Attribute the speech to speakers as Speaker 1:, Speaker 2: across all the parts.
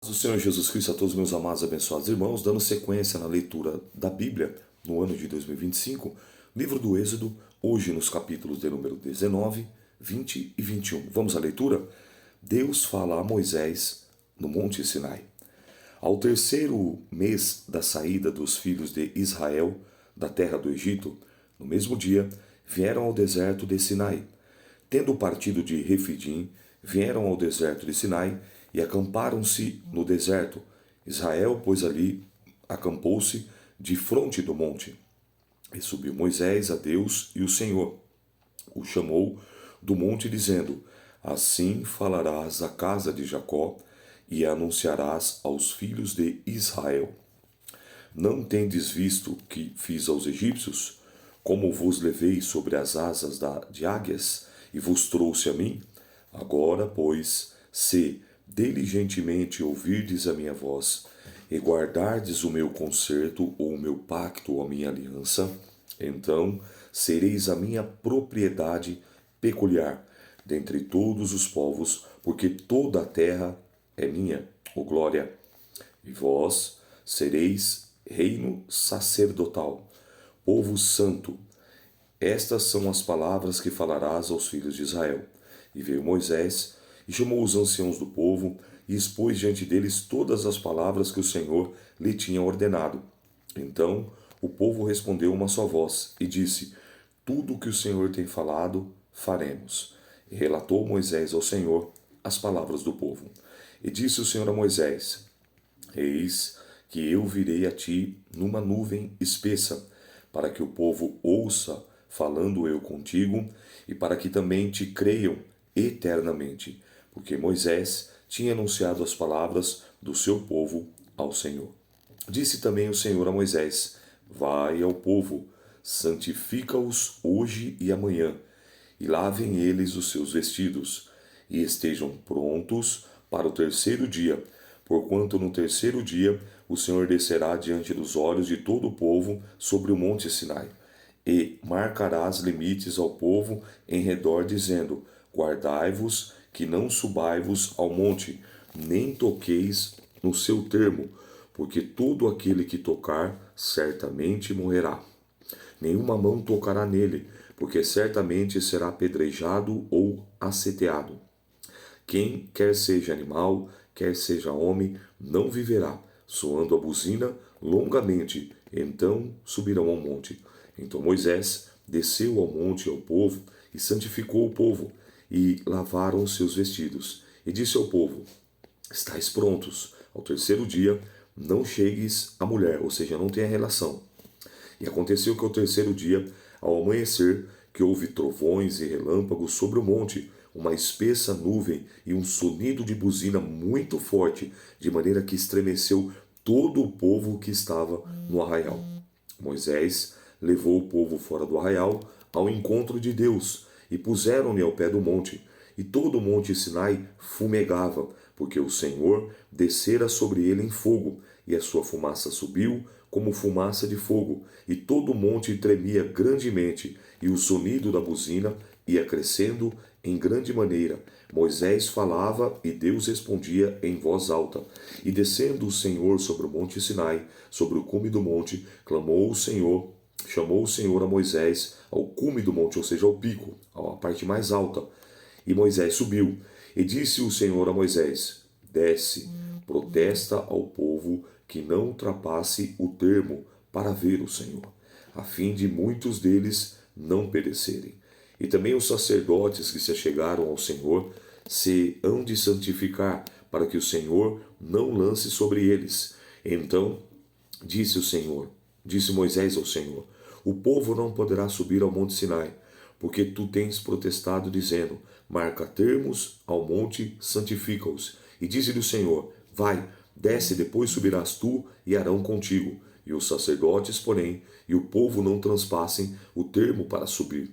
Speaker 1: Do Senhor Jesus Cristo a todos meus amados e abençoados irmãos, dando sequência na leitura da Bíblia no ano de 2025, livro do Êxodo, hoje nos capítulos de número 19, 20 e 21. Vamos à leitura? Deus fala a Moisés no Monte Sinai. Ao terceiro mês da saída dos filhos de Israel da terra do Egito, no mesmo dia, vieram ao deserto de Sinai. Tendo partido de Refidim, vieram ao deserto de Sinai e acamparam-se no deserto. Israel, pois, ali acampou-se de fronte do monte. E subiu Moisés a Deus, e o Senhor o chamou do monte, dizendo: Assim falarás à casa de Jacó e anunciarás aos filhos de Israel: Não tendes visto que fiz aos egípcios, como vos levei sobre as asas de águias e vos trouxe a mim? Agora, pois, se diligentemente ouvirdes a minha voz, e guardardes o meu concerto, ou o meu pacto, ou a minha aliança, então sereis a minha propriedade peculiar dentre todos os povos, porque toda a terra é minha, ó glória. E vós sereis reino sacerdotal, povo santo. Estas são as palavras que falarás aos filhos de Israel. E veio Moisés, e chamou os anciãos do povo, e expôs diante deles todas as palavras que o Senhor lhe tinha ordenado. Então o povo respondeu uma só voz, e disse: Tudo o que o Senhor tem falado, faremos. E relatou Moisés ao Senhor as palavras do povo. E disse o Senhor a Moisés: Eis que eu virei a ti numa nuvem espessa, para que o povo ouça, falando eu contigo, e para que também te creiam eternamente, porque Moisés tinha anunciado as palavras do seu povo ao Senhor. Disse também o Senhor a Moisés: Vai ao povo, santifica-os hoje e amanhã, e lavem eles os seus vestidos, e estejam prontos para o terceiro dia, porquanto no terceiro dia o Senhor descerá diante dos olhos de todo o povo sobre o monte Sinai, e marcarás limites ao povo em redor, dizendo: Guardai-vos, que não subai-vos ao monte, nem toqueis no seu termo, porque todo aquele que tocar certamente morrerá. Nenhuma mão tocará nele, porque certamente será apedrejado ou aceteado. Quem, quer seja animal, quer seja homem, não viverá, soando a buzina longamente, então subirão ao monte. Então Moisés desceu ao monte ao povo e santificou o povo, e lavaram os seus vestidos. E disse ao povo: Estais prontos, ao terceiro dia não chegues à mulher, ou seja, não tenha relação. E aconteceu que ao terceiro dia, ao amanhecer, que houve trovões e relâmpagos sobre o monte, uma espessa nuvem e um sonido de buzina muito forte, de maneira que estremeceu todo o povo que estava no arraial. Moisés levou o povo fora do arraial ao encontro de Deus, e puseram-lhe ao pé do monte, e todo o monte Sinai fumegava, porque o Senhor descera sobre ele em fogo, e a sua fumaça subiu como fumaça de fogo, e todo o monte tremia grandemente, e o sonido da buzina ia crescendo em grande maneira. Moisés falava e Deus respondia em voz alta. E descendo o Senhor sobre o monte Sinai, sobre o cume do monte, clamou o Senhor, chamou o Senhor a Moisés ao cume do monte, ou seja, ao pico, à parte mais alta. E Moisés subiu, e disse o Senhor a Moisés: Desce, protesta ao povo que não ultrapasse o termo para ver o Senhor, a fim de muitos deles não perecerem. E também os sacerdotes que se achegaram ao Senhor se hão de santificar, para que o Senhor não lance sobre eles. Então disse Moisés ao Senhor: O povo não poderá subir ao monte Sinai, porque tu tens protestado, dizendo: Marca termos ao monte, santifica-os. E disse-lhe o Senhor: Vai, desce, depois subirás tu e Arão contigo. E os sacerdotes, porém, e o povo não transpassem o termo para subir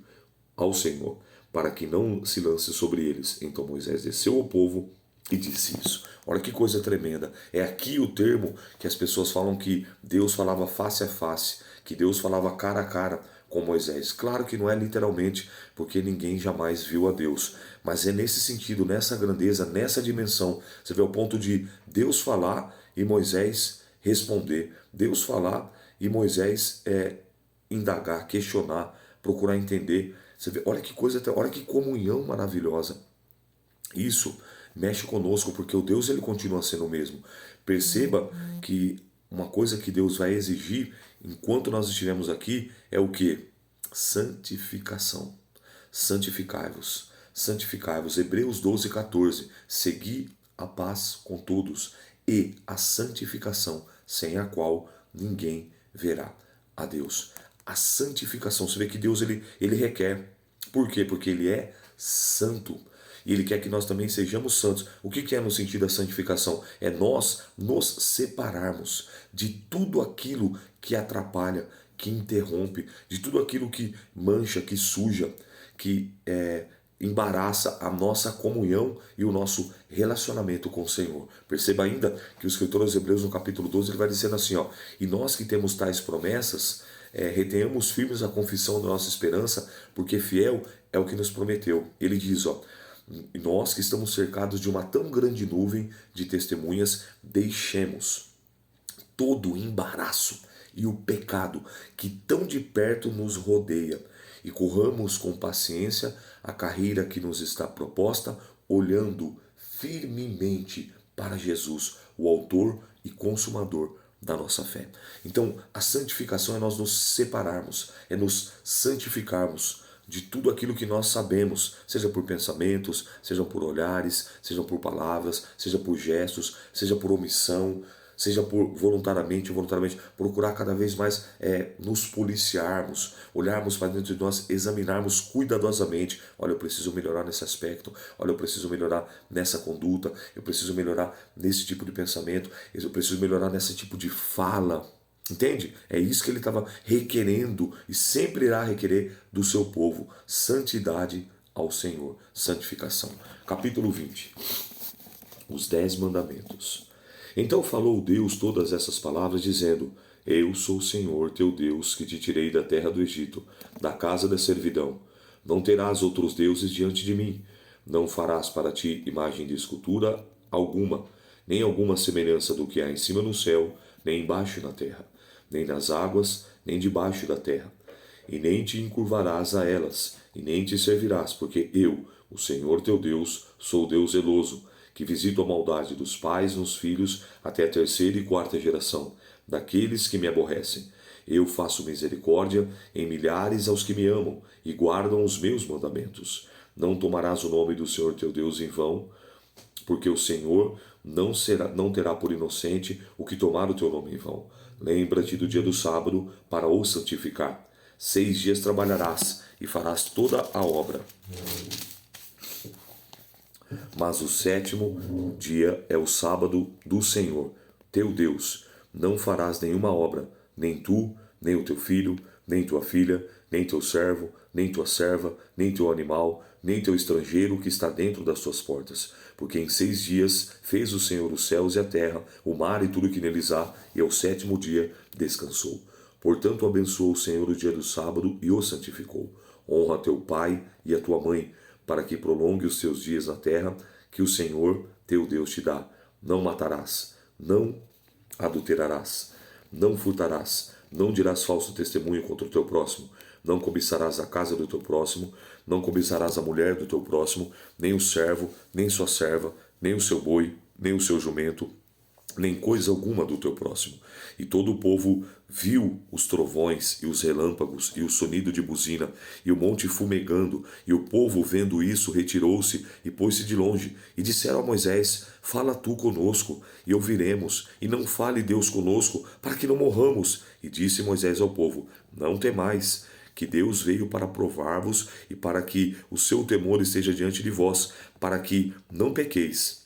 Speaker 1: ao Senhor, para que não se lance sobre eles. Então Moisés desceu ao povo e disse isso. Olha que coisa tremenda. É aqui o termo que as pessoas falam que Deus falava face a face, que Deus falava cara a cara com Moisés. Claro que não é literalmente, porque ninguém jamais viu a Deus, mas é nesse sentido, nessa grandeza, nessa dimensão. Você vê o ponto de Deus falar e Moisés responder, Deus falar e Moisés indagar, questionar, procurar entender. Você vê, olha que coisa, olha que comunhão maravilhosa. Isso mexe conosco, porque o Deus ele continua sendo o mesmo. Perceba que uma coisa que Deus vai exigir enquanto nós estivermos aqui é o que? Santificação. Santificai-vos. Santificai-vos. Hebreus 12:14. Segui a paz com todos e a santificação, sem a qual ninguém verá a Deus. A santificação. Você vê que Deus ele requer. Por quê? Porque ele é santo. E Ele quer que nós também sejamos santos. O que é no sentido da santificação? É nós nos separarmos de tudo aquilo que atrapalha, que interrompe, de tudo aquilo que mancha, que suja, que embaraça a nossa comunhão e o nosso relacionamento com o Senhor. Perceba ainda que o escritor aos Hebreus, no capítulo 12, ele vai dizendo assim, ó, e nós que temos tais promessas, retenhamos firmes a confissão da nossa esperança, porque fiel é o que nos prometeu. Ele diz, ó, e nós que estamos cercados de uma tão grande nuvem de testemunhas, deixemos todo o embaraço e o pecado que tão de perto nos rodeia e corramos com paciência a carreira que nos está proposta, olhando firmemente para Jesus, o autor e consumador da nossa fé. Então, a santificação é nós nos separarmos, é nos santificarmos de tudo aquilo que nós sabemos, seja por pensamentos, seja por olhares, seja por palavras, seja por gestos, seja por omissão, seja por voluntariamente ou involuntariamente, procurar cada vez mais nos policiarmos, olharmos para dentro de nós, examinarmos cuidadosamente. Olha, eu preciso melhorar nesse aspecto, olha, eu preciso melhorar nessa conduta, eu preciso melhorar nesse tipo de pensamento, eu preciso melhorar nesse tipo de fala. Entende? É isso que ele estava requerendo e sempre irá requerer do seu povo. Santidade ao Senhor. Santificação. Capítulo 20. Os 10 mandamentos. Então falou Deus todas essas palavras, dizendo: Eu sou o Senhor teu Deus, que te tirei da terra do Egito, da casa da servidão. Não terás outros deuses diante de mim. Não farás para ti imagem de escultura alguma, nem alguma semelhança do que há em cima no céu, nem embaixo na terra, nem nas águas, nem debaixo da terra. E nem te encurvarás a elas, e nem te servirás, porque eu, o Senhor teu Deus, sou Deus zeloso, que visito a maldade dos pais nos filhos até a terceira e quarta geração, daqueles que me aborrecem. Eu faço misericórdia em milhares aos que me amam e guardam os meus mandamentos. Não tomarás o nome do Senhor teu Deus em vão, porque o Senhor não terá por inocente o que tomar o teu nome em vão. Lembra-te do dia do sábado para o santificar. 6 dias trabalharás e farás toda a obra. Mas o 7º dia é o sábado do Senhor, teu Deus. Não farás nenhuma obra, nem tu, nem o teu filho, nem tua filha, nem teu servo, nem tua serva, nem teu animal, nem teu estrangeiro que está dentro das tuas portas. Porque em 6 dias fez o Senhor os céus e a terra, o mar e tudo que neles há, e ao 7º dia descansou. Portanto, abençoou o Senhor o dia do sábado e o santificou. Honra teu pai e a tua mãe, para que prolongue os teus dias na terra, que o Senhor teu Deus te dá. Não matarás, não adulterarás, não furtarás, não dirás falso testemunho contra o teu próximo, não cobiçarás a casa do teu próximo, não cobiçarás a mulher do teu próximo, nem o servo, nem sua serva, nem o seu boi, nem o seu jumento, nem coisa alguma do teu próximo. E todo o povo viu os trovões e os relâmpagos e o sonido de buzina e o monte fumegando, e o povo vendo isso retirou-se e pôs-se de longe, e disseram a Moisés: Fala tu conosco e ouviremos, e não fale Deus conosco, para que não morramos. E disse Moisés ao povo: Não temais, que Deus veio para provar-vos e para que o seu temor esteja diante de vós, para que não pequeis.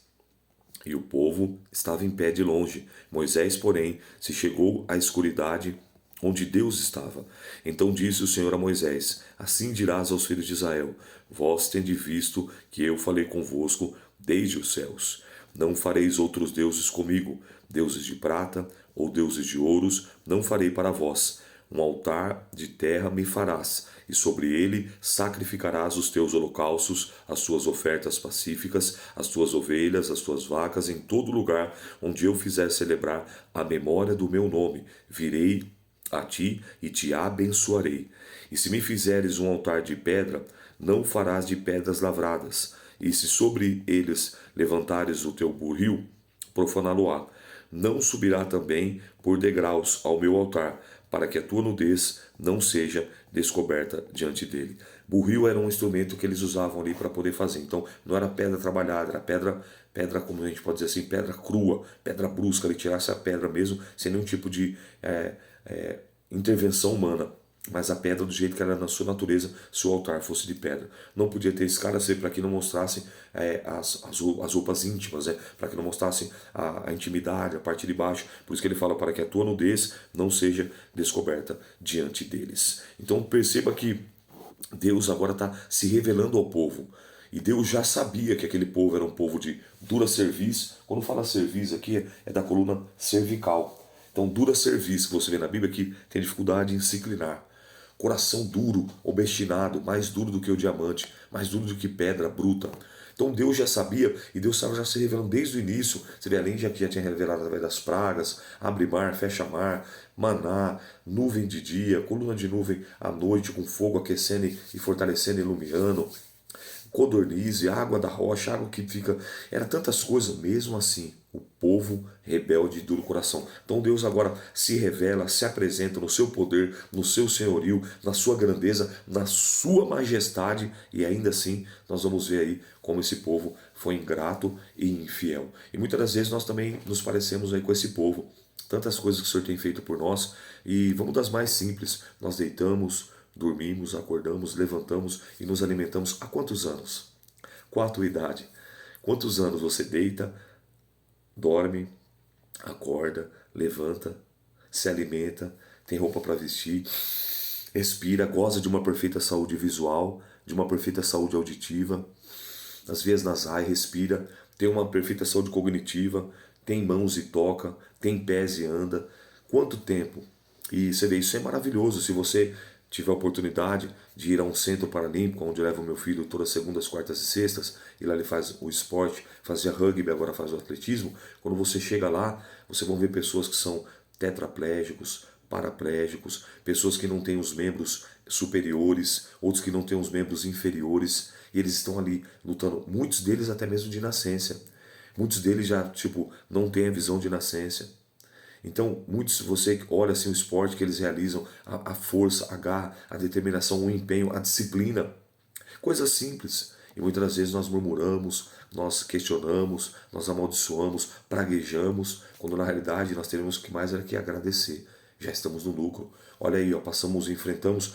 Speaker 1: E o povo estava em pé de longe. Moisés, porém, se chegou à escuridade onde Deus estava. Então disse o Senhor a Moisés: Assim dirás aos filhos de Israel: Vós tendes visto que eu falei convosco desde os céus. Não fareis outros deuses comigo, deuses de prata ou deuses de ouros, não farei para vós. Um altar de terra me farás, e sobre ele sacrificarás os teus holocaustos, as tuas ofertas pacíficas, as tuas ovelhas, as tuas vacas, em todo lugar onde eu fizer celebrar a memória do meu nome. Virei a ti e te abençoarei. E se me fizeres um altar de pedra, não o farás de pedras lavradas. E se sobre eles levantares o teu buril, profaná-lo-á. Não subirá também por degraus ao meu altar, para que a tua nudez não seja descoberta diante dele. Burril era um instrumento que eles usavam ali para poder fazer. Então, não era pedra trabalhada, era pedra, como a gente pode dizer assim, pedra crua, pedra brusca. Ele tirasse a pedra mesmo, sem nenhum tipo de intervenção humana. Mas a pedra do jeito que era na sua natureza, se o altar fosse de pedra. Não podia ter escada para que não mostrasse as roupas íntimas, para que não mostrasse a intimidade, a parte de baixo. Por isso que ele fala para que a tua nudez não seja descoberta diante deles. Então perceba que Deus agora está se revelando ao povo. E Deus já sabia que aquele povo era um povo de dura cerviz. Quando fala cerviz aqui, é da coluna cervical. Então, dura cerviz, que você vê na Bíblia, que tem dificuldade em se inclinar. Coração duro, obstinado, mais duro do que o diamante, mais duro do que pedra bruta. Então Deus já sabia, e Deus estava já se revelando desde o início. Você vê, além de que já tinha revelado através das pragas, abre mar, fecha mar, maná, nuvem de dia, coluna de nuvem à noite, com fogo aquecendo e fortalecendo, iluminando, codornize, água da rocha, água que fica... Era tantas coisas, mesmo assim, o povo rebelde e duro coração. Então Deus agora se revela, se apresenta no seu poder, no seu senhorio, na sua grandeza, na sua majestade, e ainda assim nós vamos ver aí como esse povo foi ingrato e infiel. E muitas das vezes nós também nos parecemos aí com esse povo. Tantas coisas que o Senhor tem feito por nós, e vamos das mais simples. Nós deitamos, dormimos, acordamos, levantamos e nos alimentamos há quantos anos? Qual a tua idade? Quantos anos você deita, dorme, acorda, levanta, se alimenta, tem roupa para vestir, respira, goza de uma perfeita saúde visual, de uma perfeita saúde auditiva, as vias nasais, respira, tem uma perfeita saúde cognitiva, tem mãos e toca, tem pés e anda. Quanto tempo? E você vê, isso é maravilhoso. Se você tiver a oportunidade de ir a um centro paralímpico, onde eu levo meu filho todas segundas, quartas e sextas, e lá ele faz o esporte, fazia rugby, agora faz o atletismo. Quando você chega lá, você vai ver pessoas que são tetraplégicos, paraplégicos, pessoas que não têm os membros superiores, outros que não têm os membros inferiores, e eles estão ali lutando, muitos deles até mesmo de nascença. Muitos deles já, não têm a visão de nascença. Então, muitos, você olha assim o esporte que eles realizam, a força, a garra, a determinação, o empenho, a disciplina. Coisas simples. E muitas das vezes nós murmuramos, nós questionamos, nós amaldiçoamos, praguejamos, quando na realidade nós teremos que mais era que agradecer. Já estamos no lucro. Olha aí, enfrentamos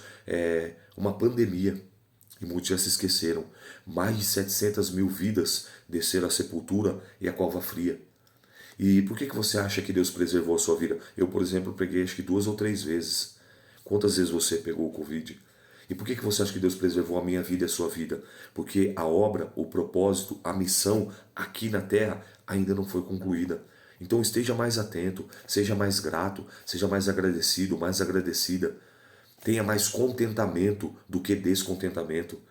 Speaker 1: uma pandemia. E muitos já se esqueceram. Mais de 700 mil vidas desceram à sepultura e à cova fria. E por que você acha que Deus preservou a sua vida? Eu, por exemplo, peguei acho que 2 ou 3 vezes. Quantas vezes você pegou o Covid? E por que você acha que Deus preservou a minha vida e a sua vida? Porque a obra, o propósito, a missão aqui na Terra ainda não foi concluída. Então esteja mais atento, seja mais grato, seja mais agradecido, mais agradecida. Tenha mais contentamento do que descontentamento.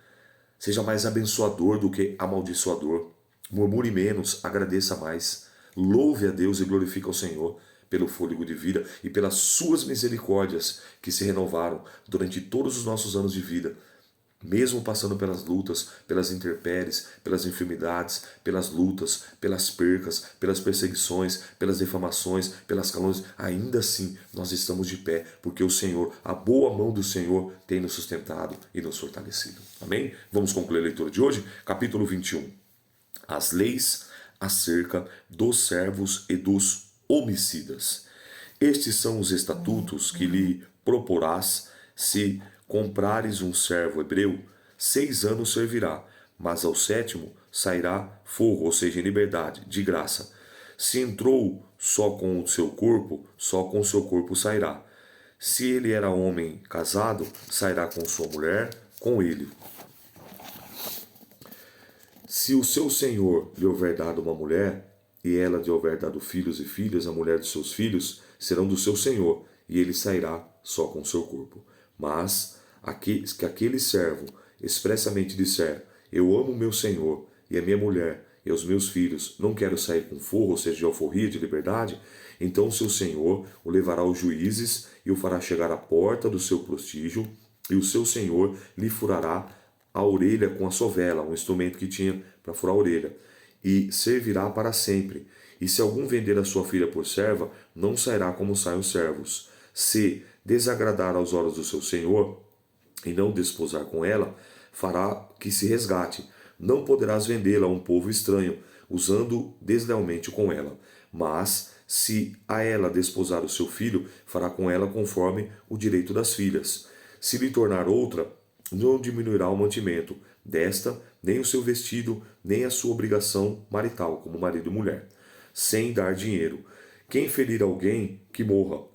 Speaker 1: Seja mais abençoador do que amaldiçoador. Murmure menos, agradeça mais. Louve a Deus e glorifique ao Senhor pelo fôlego de vida e pelas suas misericórdias que se renovaram durante todos os nossos anos de vida. Mesmo passando pelas lutas, pelas intempéries, pelas enfermidades, pelas lutas, pelas percas, pelas perseguições, pelas defamações, pelas calúnias, ainda assim nós estamos de pé, porque o Senhor, a boa mão do Senhor tem nos sustentado e nos fortalecido. Amém? Vamos concluir a leitura de hoje, capítulo 21. As leis acerca dos servos e dos homicidas. Estes são os estatutos que lhe proporás se comprares um servo hebreu, 6 anos servirá, mas ao 7º sairá forro, ou seja, em liberdade, de graça. Se entrou só com o seu corpo, só com o seu corpo sairá. Se ele era homem casado, sairá com sua mulher, com ele. Se o seu senhor lhe houver dado uma mulher, e ela lhe houver dado filhos e filhas, a mulher de seus filhos serão do seu senhor, e ele sairá só com seu corpo. Mas que aquele servo expressamente disser: eu amo meu senhor e a minha mulher e os meus filhos, não quero sair com forro, ou seja, de alforria, de liberdade, então seu senhor o levará aos juízes e o fará chegar à porta do seu prostígio, e o seu senhor lhe furará a orelha com a sovela, um instrumento que tinha para furar a orelha, e servirá para sempre. E se algum vender a sua filha por serva, não sairá como saem os servos. Se desagradar aos olhos do seu senhor, e não desposar com ela, fará que se resgate. Não poderás vendê-la a um povo estranho, usando deslealmente com ela. Mas, se a ela desposar o seu filho, fará com ela conforme o direito das filhas. Se lhe tornar outra, não diminuirá o mantimento desta, nem o seu vestido, nem a sua obrigação marital, como marido e mulher, sem dar dinheiro. Quem ferir alguém, que morra.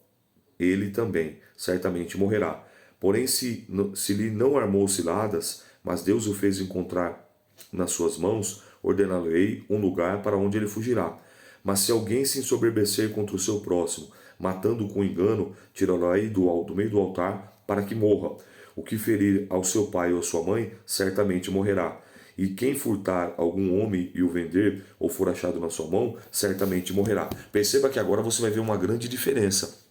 Speaker 1: Ele também certamente morrerá. Porém, se lhe não armou ciladas, mas Deus o fez encontrar nas suas mãos, ordená-lo-ei um lugar para onde ele fugirá. Mas se alguém se ensoberbecer contra o seu próximo, matando-o com engano, tirá-lo-ei do meio do altar para que morra. O que ferir ao seu pai ou à sua mãe, certamente morrerá. E quem furtar algum homem e o vender, ou for achado na sua mão, certamente morrerá. Perceba que agora você vai ver uma grande diferença.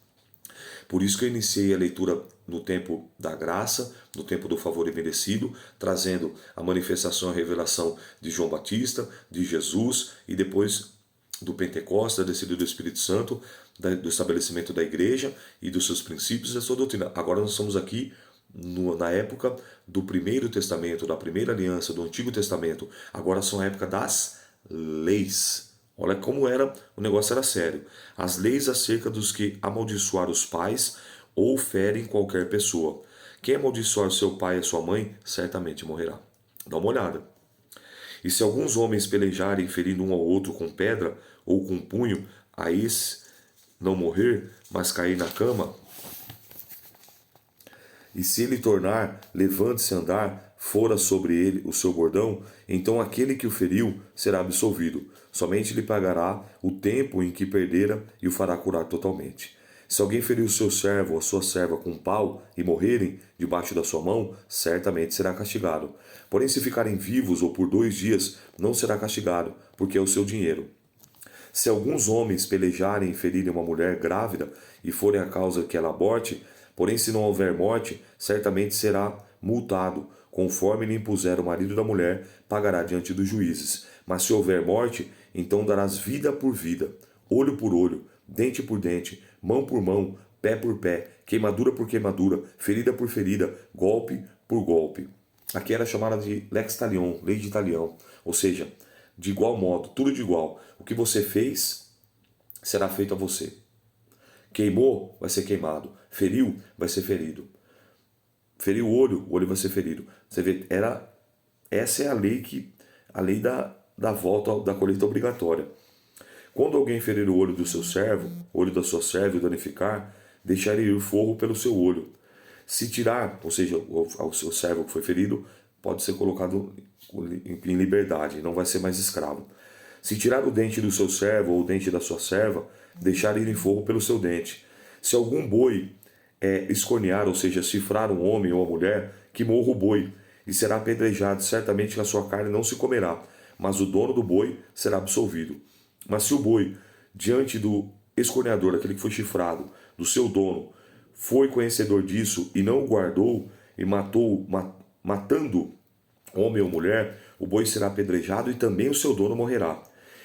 Speaker 1: Por isso que eu iniciei a leitura no tempo da graça, no tempo do favor imerecido, trazendo a manifestação e a revelação de João Batista, de Jesus, e depois do Pentecostes, da descida do Espírito Santo, do estabelecimento da igreja e dos seus princípios e da sua doutrina. Agora nós estamos aqui na época do Primeiro Testamento, da Primeira Aliança, do Antigo Testamento. Agora são a época das leis. Olha como era, o negócio era sério. As leis acerca dos que amaldiçoar os pais ou ferem qualquer pessoa. Quem amaldiçoar seu pai e sua mãe, certamente morrerá. Dá uma olhada. E se alguns homens pelejarem, ferindo um ao outro com pedra ou com punho, a esse não morrer, mas cair na cama, e se ele tornar, levante-se a andar, fora sobre ele o seu bordão, então aquele que o feriu será absolvido. Somente lhe pagará o tempo em que perdera e o fará curar totalmente. Se alguém ferir o seu servo ou a sua serva com um pau e morrerem debaixo da sua mão, certamente será castigado. Porém, se ficarem vivos ou por 2 dias, não será castigado, porque é o seu dinheiro. Se alguns homens pelejarem e ferirem uma mulher grávida e forem a causa que ela aborte, porém se não houver morte, certamente será multado, conforme lhe impuser o marido da mulher, pagará diante dos juízes. Mas se houver morte, então darás vida por vida, olho por olho, dente por dente, mão por mão, pé por pé, queimadura por queimadura, ferida por ferida, golpe por golpe. Aqui era chamada de lex talion, lei de talião, ou seja, de igual modo, tudo de igual. O que você fez será feito a você. Queimou, vai ser queimado. Feriu, vai ser ferido. Feriu o olho vai ser ferido. Você vê, essa é a lei da volta, da colheita obrigatória. Quando alguém ferir o olho do seu servo, olho da sua serva e danificar, deixar ir o forro pelo seu olho. Se tirar, ou seja, o seu servo que foi ferido, pode ser colocado em liberdade, não vai ser mais escravo. Se tirar o dente do seu servo ou o dente da sua serva, deixar ir em forro pelo seu dente. Se algum boi escornear, ou seja, cifrar um homem ou uma mulher, que morra o boi, e será apedrejado, certamente que a sua carne não se comerá, mas o dono do boi será absolvido. Mas se o boi, diante do escorneador, aquele que foi chifrado, do seu dono, foi conhecedor disso e não o guardou, e matando homem ou mulher, o boi será apedrejado e também o seu dono morrerá.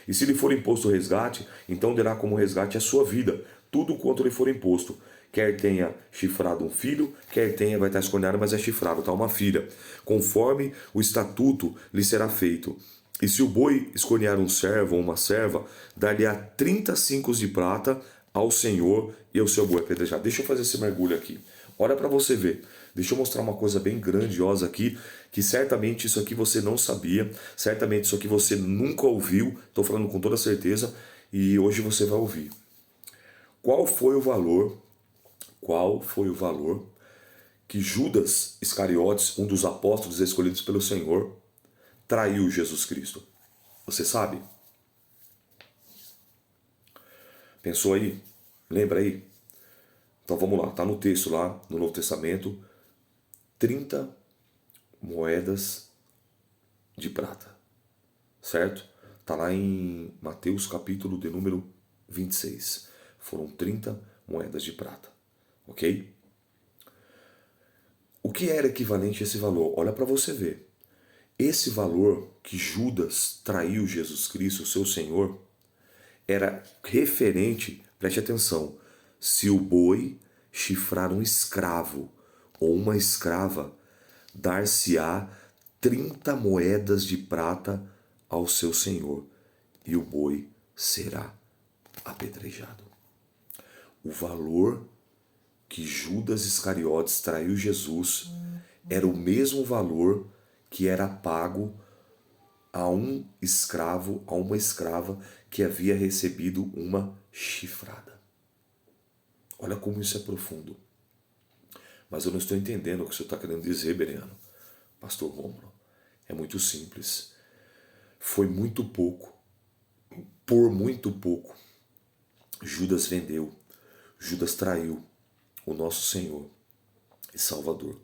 Speaker 1: E se lhe for imposto resgate, então dará como resgate a sua vida, tudo quanto lhe for imposto. Quer tenha chifrado um filho, quer tenha, vai estar escorneado, mas é chifrado, está uma filha. Conforme o estatuto lhe será feito. E se o boi escornear um servo ou uma serva, dar-lhe-á 30 cincos de prata ao senhor e ao seu boi apedrejado. Deixa eu fazer esse mergulho aqui. Olha para você ver. Deixa eu mostrar uma coisa bem grandiosa aqui, que certamente isso aqui você não sabia, certamente isso aqui você nunca ouviu, estou falando com toda certeza, e hoje você vai ouvir. Qual foi o valor que Judas Iscariotes, um dos apóstolos escolhidos pelo Senhor, traiu Jesus Cristo? Você sabe? Pensou aí? Lembra aí? Então vamos lá, está no texto lá, no Novo Testamento, 30 moedas de prata, certo? Está lá em Mateus capítulo de número 26. Foram 30 moedas de prata, ok? O que era equivalente a esse valor? Olha para você ver. Esse valor que Judas traiu Jesus Cristo, seu Senhor, era referente, preste atenção, se o boi chifrar um escravo ou uma escrava, dar-se-á 30 moedas de prata ao seu senhor, e o boi será apedrejado. O valor que Judas Iscariotes traiu Jesus era o mesmo valor que era pago a um escravo, a uma escrava que havia recebido uma chifrada. Olha como isso é profundo. Mas eu não estou entendendo o que o senhor está querendo dizer, Bereano. Pastor Rômulo, é muito simples. Foi muito pouco. Por muito pouco. Judas vendeu. Judas traiu o nosso Senhor e Salvador,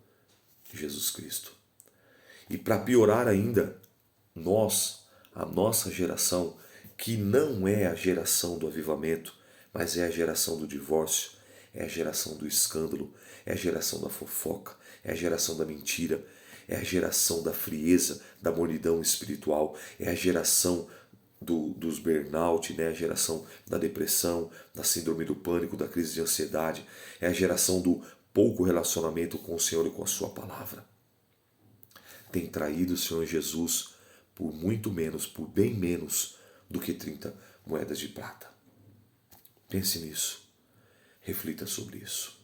Speaker 1: Jesus Cristo. E para piorar ainda, a nossa geração, que não é a geração do avivamento, mas é a geração do divórcio, é a geração do escândalo, é a geração da fofoca, é a geração da mentira, é a geração da frieza, da mornidão espiritual, é a geração dos burnout, né? A geração da depressão, da síndrome do pânico, da crise de ansiedade, é a geração do pouco relacionamento com o Senhor e com a sua palavra. Tem traído o Senhor Jesus por muito menos, por bem menos do que 30 moedas de prata. Pense nisso. Reflita sobre isso.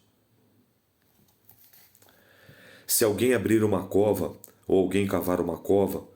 Speaker 1: Se alguém abrir uma cova, ou alguém cavar uma cova,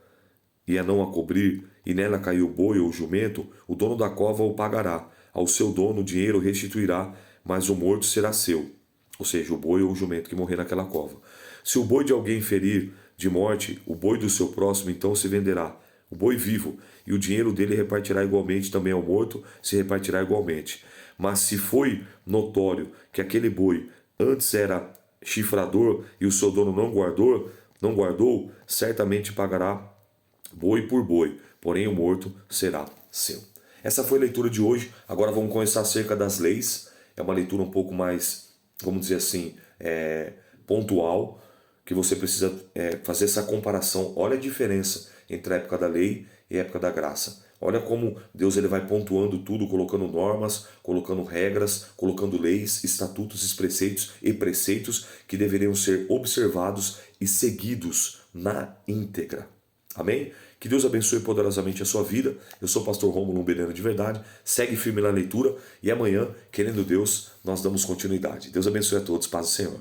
Speaker 1: e a não a cobrir, e nela cair o boi ou o jumento, o dono da cova o pagará. Ao seu dono o dinheiro restituirá, mas o morto será seu. Ou seja, o boi ou o jumento que morrer naquela cova. Se o boi de alguém ferir de morte, o boi do seu próximo então se venderá, o boi vivo, e o dinheiro dele repartirá igualmente também ao morto, se repartirá igualmente. Mas se foi notório que aquele boi antes era chifrador e o seu dono não guardou, certamente pagará boi por boi, porém o morto será seu. Essa foi a leitura de hoje. Agora vamos conversar acerca das leis. É uma leitura um pouco mais, vamos dizer assim, pontual, que você precisa fazer essa comparação. Olha a diferença entre a época da lei e a época da graça. Olha como Deus ele vai pontuando tudo, colocando normas, colocando regras, colocando leis, estatutos, preceitos que deveriam ser observados e seguidos na íntegra. Amém? Que Deus abençoe poderosamente a sua vida. Eu sou o pastor Rômulo Umbeleno de verdade. Segue firme na leitura e amanhã, querendo Deus, nós damos continuidade. Deus abençoe a todos. Paz do Senhor.